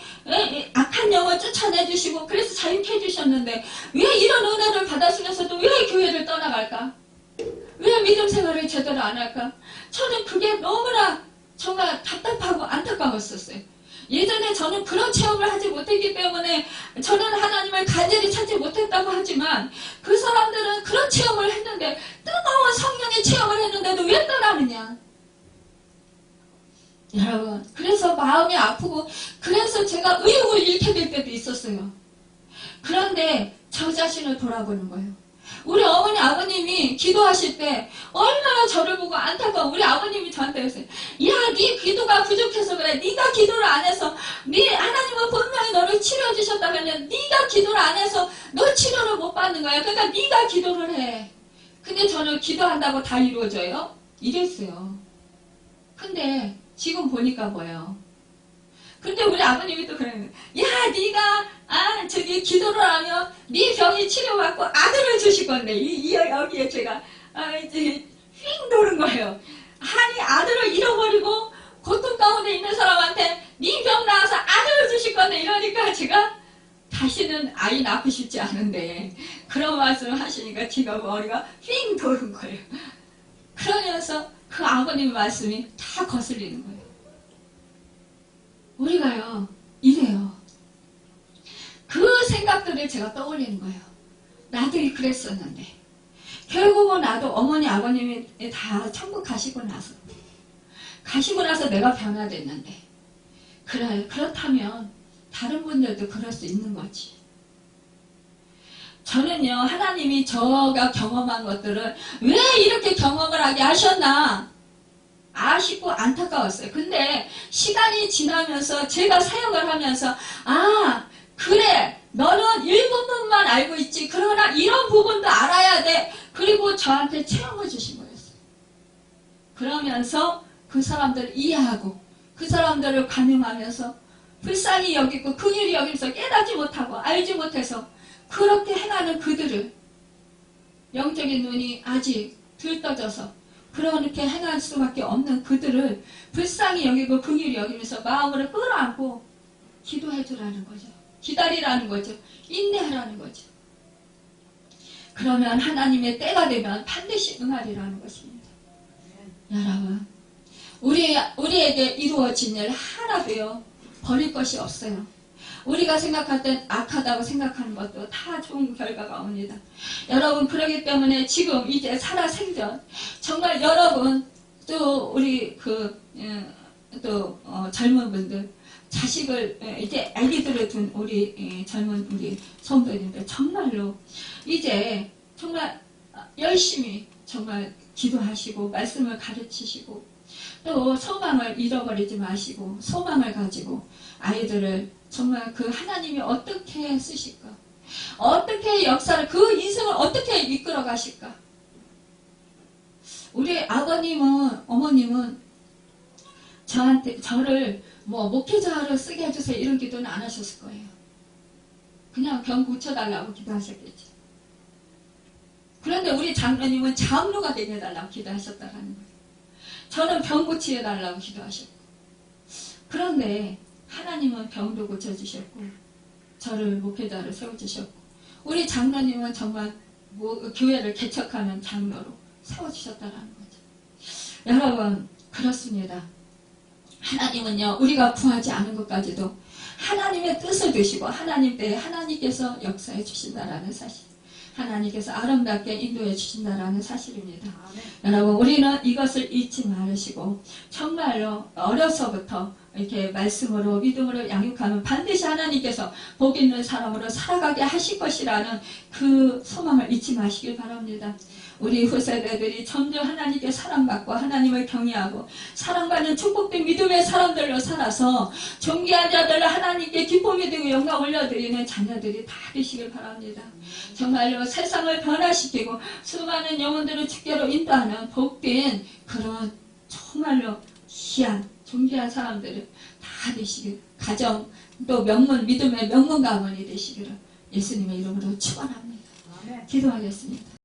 악한 영을 쫓아내 주시고 그래서 자유케 해 주셨는데 왜 이런 은혜를 받았으면서도 왜 교회를 떠나갈까? 왜 믿음 생활을 제대로 안 할까? 저는 그게 너무나 정말 답답하고 안타까웠었어요. 예전에 저는 그런 체험을 하지 못했기 때문에 저는 하나님을 간절히 찾지 못했다고 하지만 그 사람들은 그런 체험을 했는데 뜨거운 성령의 체험을 했는데도 왜 떠나느냐? 여러분 그래서 마음이 아프고 그래서 제가 의욕을 잃게 될 때도 있었어요. 그런데 저 자신을 돌아보는 거예요. 우리 어머니 아버님이 기도하실 때 얼마나 저를 보고 안타까워. 우리 아버님이 저한테 그랬어요. 야, 네 기도가 부족해서 그래. 네가 기도를 안 해서 네 하나님은 분명히 너를 치료해 주셨다면 네가 기도를 안 해서 너 치료를 못 받는 거야. 그러니까 네가 기도를 해. 근데 저는 기도한다고 다 이루어져요? 이랬어요. 근데 지금 보니까 뭐예요? 근데 우리 아버님이 또 그러는 거예요. 야, 네가 저기 기도를 하면 네 병이 치료받고 아들을 주실 건데 여기에 제가 이제 휙 도는 거예요. 아니 아들을 잃어버리고 고통 가운데 있는 사람한테 네 병 나아서 아들을 주실 건데 이러니까 제가 다시는 아이 낳고 싶지 않은데 그런 말씀을 하시니까 제가 머리가 휙 도는 거예요. 그러면서 그 아버님 말씀이 다 거슬리는 거예요. 우리가요 이래요. 그 생각들을 제가 떠올리는 거예요. 나도 그랬었는데 결국은 나도 어머니 아버님이 다 천국 가시고 나서 내가 변화됐는데 그래 그렇다면 다른 분들도 그럴 수 있는 거지. 저는요 하나님이 저가 경험한 것들을 왜 이렇게 경험을 하게 하셨나 아쉽고 안타까웠어요. 근데 시간이 지나면서 제가 사역을 하면서 그래 너는 일부분만 알고 있지 그러나 이런 부분도 알아야 돼. 그리고 저한테 체험을 주신 거였어요. 그러면서 그 사람들을 이해하고 그 사람들을 관용하면서 불쌍히 여기고 긍휼히 여기면서 깨닫지 못하고 알지 못해서 그렇게 행하는 그들을 영적인 눈이 아직 들떠져서 그렇게 행할 수밖에 없는 그들을 불쌍히 여기고 긍휼히 여기면서 마음으로 끌어안고 기도해 주라는 거죠. 기다리라는 거죠. 인내하라는 거죠. 그러면 하나님의 때가 되면 반드시 응하리라는 것입니다. 여러분 우리에게 이루어진 일 하나도요 버릴 것이 없어요. 우리가 생각할 땐 악하다고 생각하는 것도 다 좋은 결과가 옵니다. 여러분 그러기 때문에 지금 이제 살아생전 정말 여러분 또 우리 젊은 분들 자식을 이제 아기들을 둔 우리 젊은 우리 성도님들 정말로 이제 정말 열심히 정말 기도하시고 말씀을 가르치시고 또 소망을 잃어버리지 마시고 소망을 가지고 아이들을 정말 그 하나님이 어떻게 쓰실까? 어떻게 역사를 그 인생을 어떻게 이끌어 가실까? 우리 아버님은 어머님은 저를 뭐 목회자로 쓰게 해주세요 이런 기도는 안 하셨을 거예요. 그냥 병 고쳐달라고 기도하셨겠지. 그런데 우리 장로님은 장로가 되게 해달라고 기도하셨다라는 거예요. 저는 병 고치게 해달라고 기도하셨고, 그런데 하나님은 병도 고쳐주셨고 저를 목회자로 세워주셨고, 우리 장로님은 정말 교회를 개척하는 장로로 세워주셨다라는 거죠. 여러분, 그렇습니다. 하나님은요, 우리가 구하지 않은 것까지도 하나님의 뜻을 두시고 하나님 때에 하나님께서 역사해 주신다라는 사실, 하나님께서 아름답게 인도해 주신다라는 사실입니다. 여러분, 우리는 이것을 잊지 말으시고 정말로 어려서부터 이렇게 말씀으로 믿음으로 양육하면 반드시 하나님께서 복 있는 사람으로 살아가게 하실 것이라는 그 소망을 잊지 마시길 바랍니다. 우리 후세대들이 점점 하나님께 사랑받고 하나님을 경외하고 사랑받는 축복된 믿음의 사람들로 살아서 존귀한 자들을 하나님께 기쁨이 되고 영광 올려드리는 자녀들이 다 되시길 바랍니다. 정말로 세상을 변화시키고 수많은 영혼들을 주께로 인도하는 복된 그런 정말로 귀한 존귀한 사람들을 다 되시길, 가정 또 명문 믿음의 명문 가문이 되시기를 예수님의 이름으로 축원합니다. 기도하겠습니다.